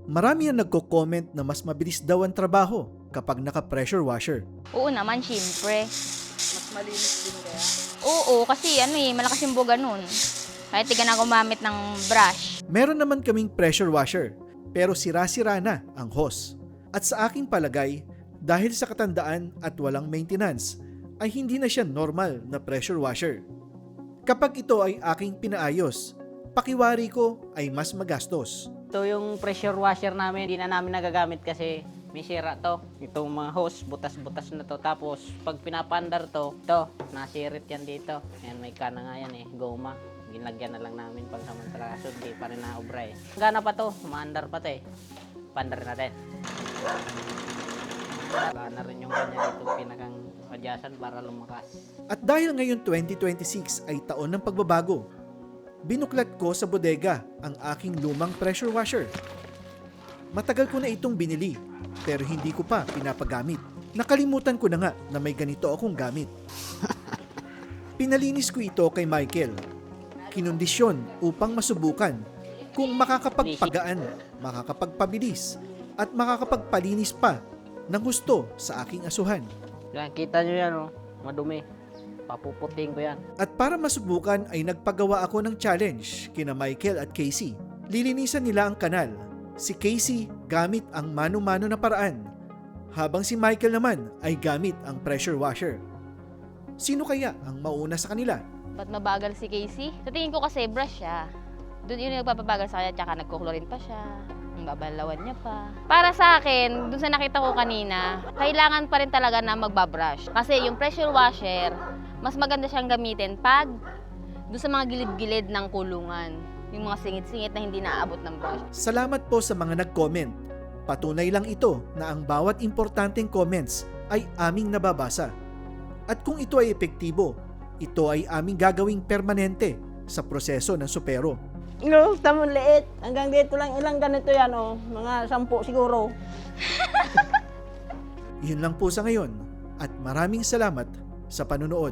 Marami ang nagko-comment na mas mabilis daw ang trabaho kapag naka-pressure washer. Oo naman, syempre. Mas malinis din kaya. Oo, kasi malakas yung buga nun. Kahit di ka na gumamit ng brush. Meron naman kaming pressure washer, pero sira-sira na ang hose. At sa aking palagay, dahil sa katandaan at walang maintenance, ay hindi na siya normal na pressure washer. Kapag ito ay aking pinaayos, pakiwari ko ay mas magastos. Ito yung pressure washer namin, hindi na namin nagagamit kasi may sira to. Itong mga hose, butas-butas na to. Tapos, pag pinapandar to, nasirit yan dito. Ayan, may kana nga yan goma. Ginlagyan na lang namin pag samantala. So, di pa rin naobra Gana pa to, umaandar pa to Pandar natin. Gana rin yung kanya dito, pinakang adyasan para lumakas. At dahil ngayon 2026 ay taon ng pagbabago, binuklat ko sa bodega ang aking lumang pressure washer. Matagal ko na itong binili, pero hindi ko pa pinapagamit. Nakalimutan ko na nga na may ganito akong gamit. Pinalinis ko ito kay Michael. Kinondisyon upang masubukan kung makakapagpagaan, makakapagpabilis, at makakapagpalinis pa ng gusto sa aking asuhan. Yan, kita nyo yan madumi. Papuputing ko yan. At para masubukan ay nagpagawa ako ng challenge kina Michael at Casey. Lilinisan nila ang kanal. Si Casey gamit ang mano-mano na paraan, habang si Michael naman ay gamit ang pressure washer. Sino kaya ang mauna sa kanila? Ba't mabagal si Casey? Sa tingin ko kasi brush siya. Doon yun yung nagpapabagal sa kanya, tsaka nagkukulorin pa siya. Ang babalawan niya pa. Para sa akin, doon sa nakita ko kanina, kailangan pa rin talaga na magbabrush. Kasi yung pressure washer, mas maganda siyang gamitin pag doon sa mga gilid-gilid ng kulungan. Yung mga singit-singit na hindi naaabot ng brush. Salamat po sa mga nag-comment. Patunay lang ito na ang bawat importanteng comments ay aming nababasa. At kung ito ay epektibo, ito ay aming gagawing permanente sa proseso ng supero. No, tamang liit. Hanggang dito lang, ilang ganito yan, mga 10 siguro. Yun lang po sa ngayon at maraming salamat sa panunood.